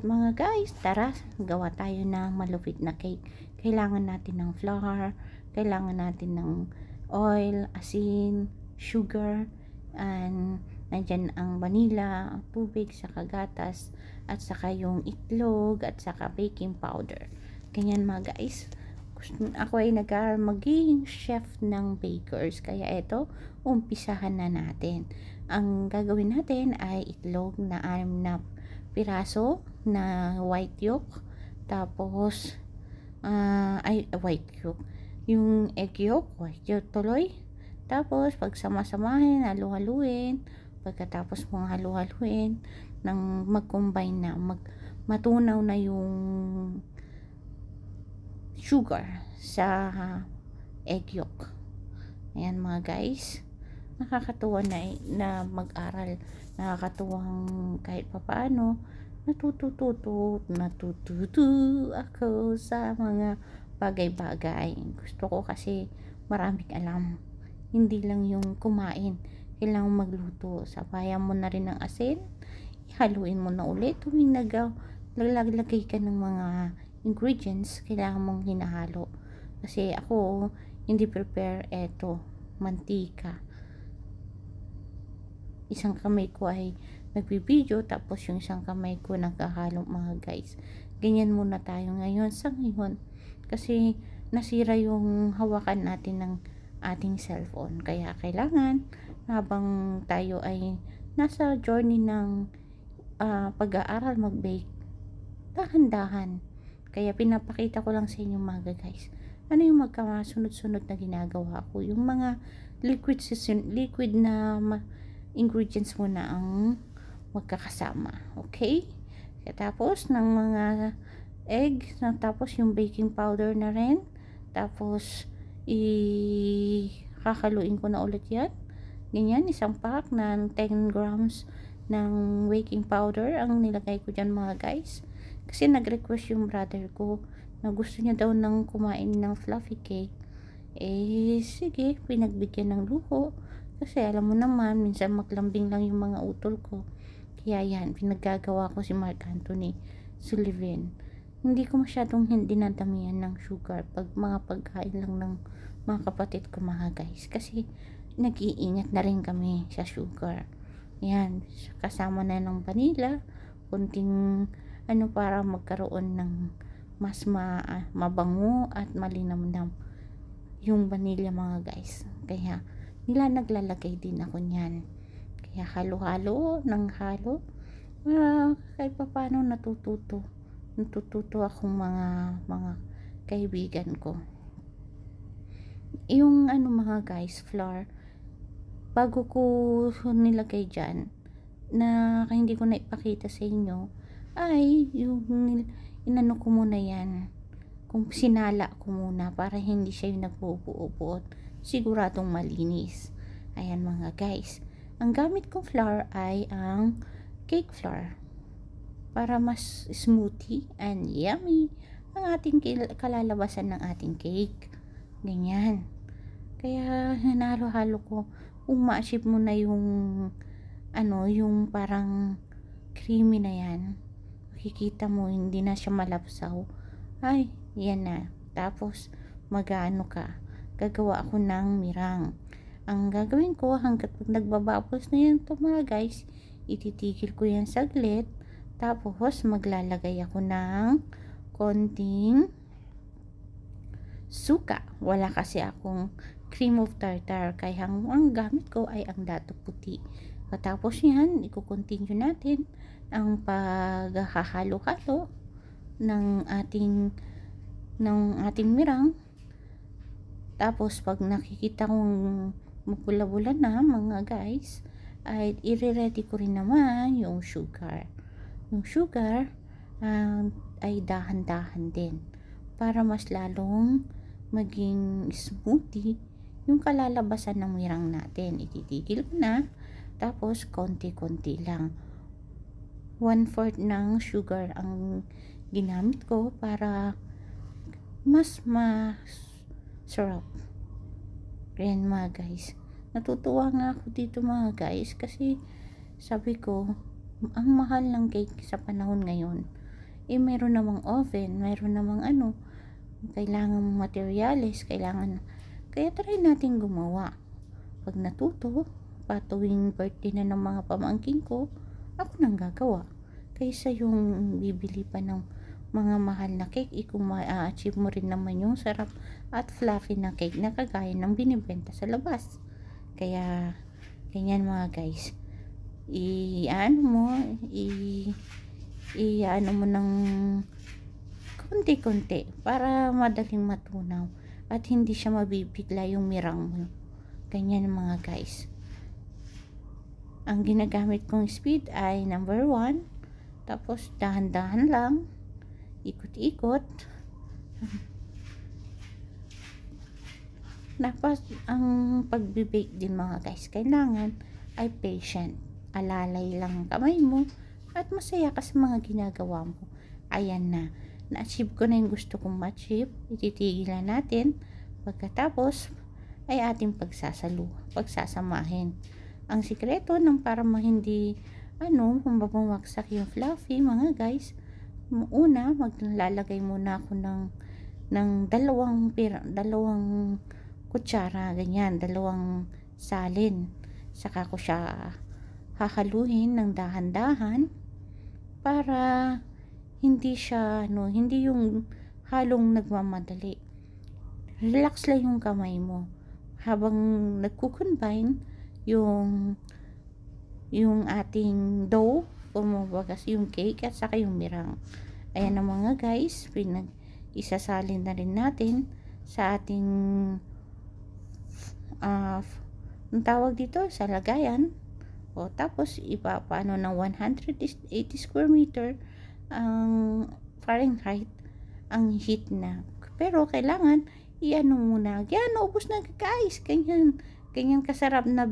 mga guys, tara, gawa tayo ng malupit na cake. Kailangan natin ng flour, kailangan natin ng oil, asin, sugar, and nandyan ang vanilla, tubig, saka gatas, at saka yung itlog, at saka baking powder. Ganyan mga guys. Ako ay magiging chef ng bakers, kaya eto, umpisahan na natin. Ang gagawin natin ay itlog na 6 na piraso na white yolk, tapos white yolk, yung egg yolk, white yolk tuloy, tapos pagsama-samahin, halu-haluin, pagkatapos mong halu-haluin nang mag-combine na, matunaw na yung sugar sa egg yolk. Ayan mga guys, nakakatuwa na mag-aral, nakakatuwang kahit papaano natututo ako sa mga bagay-bagay. Gusto ko kasi maraming alam, hindi lang yung kumain, kailangan magluto. Sabayan mo na rin ng asin, ihaluin mo na ulit tuwing naglalagay ka ng mga ingredients, kailangan mong hinahalo. Kasi ako hindi prepare. Eto, mantika, isang kamay ko ay nagbibideo, tapos yung isang kamay ko nagkahalo mga guys. Ganyan muna tayo ngayon sa ngayon, kasi nasira yung hawakan natin ng ating cellphone. Kaya kailangan habang tayo ay nasa journey ng pag-aaral mag-bake, dahan-dahan. Kaya pinapakita ko lang sa inyo mga guys, ano yung magkamasunod-sunod na ginagawa ko. Yung mga liquid na ingredients mo na ang magkakasama. Okay? Tapos ng mga egg, tapos yung baking powder na rin, tapos kakaluin ko na ulit yan. Ganyan, isang pack ng 10 grams ng baking powder ang nilagay ko dyan mga guys. Kasi nag-request yung brother ko na gusto niya daw ng kumain ng fluffy cake. Sige, pinagbigyan ng luho. Kasi alam mo naman, minsan maglambing lang yung mga utol ko. Kaya yan, pinaggagawa ko si Mark Anthony Sullivan. Hindi ko masyadong dinadamihan ng sugar pag mga pagkain lang ng mga kapatid ko mga guys. Kasi nag-iingat na rin kami sa sugar. Yan, kasama na ng vanilla, kunting para magkaroon ng mas mabango at malinamnam yung vanilla mga guys. Kaya naglalagay din ako niyan. Kaya halo-halo ng halo. Kahit pa paano natututo akong mga kaibigan ko. Yung mga guys, flour, bago ko nilagay dyan, na hindi ko na ipakita sa inyo, ay yung inano ko muna yan, kung sinala ko muna para hindi siya yung nagbubuo-buo, siguradong malinis. Ayan mga guys, ang gamit kong flour ay ang cake flour para mas smoothie and yummy ang ating kalalabasan ng ating cake. Ganyan. Kaya hinalo-halo ko. Kung ma-achieve mo na yung yung parang creamy na yan, makikita mo hindi na siya malapsaw. Ay, yan na. Tapos gagawa ako ng mirang. Ang gagawin ko, hanggat pag nagbabubbles na yan to mga guys, ititigil ko yan saglit. Tapos maglalagay ako ng konting suka. Wala kasi akong cream of tartar, kaya ang gamit ko ay ang dato puti. Tapos yan, i-continue natin ang paghahalo-halo ng ating mirang. Tapos pag nakikita kong mapula-bula na mga guys, ay i-ready ko rin naman yung sugar. Yung sugar ay dahan-dahan din para mas lalong maging smoothie yung kalalabasan ng mirang natin. Ititigil ko na, tapos konti-konti lang. 1/4 ng sugar ang ginamit ko para mas sarap. Ayan mga guys, natutuwa nga ako dito mga guys, kasi sabi ko, ang mahal ng cake sa panahon ngayon. meron namang oven, meron namang kailangan materyales, kaya try natin gumawa. Pag natuto, patuwing birthday na ng mga pamangkin ko, ako nang gagawa. Kaysa yung bibili pa ng mga mahal na cake, kung ma-achieve mo rin naman yung sarap at fluffy na cake na kagaya ng binibenta sa labas. Kaya, ganyan mga guys. Ano mo ng konti-konti para madaling matunaw at hindi siya mabibigla yung mirang mo. Ganyan mga guys. Ang ginagamit kong speed ay number 1. Tapos dahan-dahan lang, ikot-ikot. Tapos ang pagbe-bake din mga guys, kailangan ay patient. Alalay lang kamay mo at masaya ka sa mga ginagawa mo. Ayan na-achieve ko na yung gusto kong ma-achieve. Ititigilan natin. Pagkatapos ay ating pagsasamahin. Ang sikreto ng para hindi bumagsak yung fluffy mga guys, una maglalagay muna ako ng dalawang kutsara, ganyan, 2 salin. Saka ko siya hahaluin ng dahan-dahan para hindi siya hindi yung halong nagmamadali. Relax lang yung kamay mo habang nagko-combine yung ating dough, bumabagas yung cake at saka yung mirang. Ayan na mga guys, isasalin na rin natin sa ating ang tawag dito sa lagayan. O tapos ipapaano ng 180 square meter ang Fahrenheit ang heat na. Pero kailangan muna. Yan, ubos na guys. Ganyan kasarap na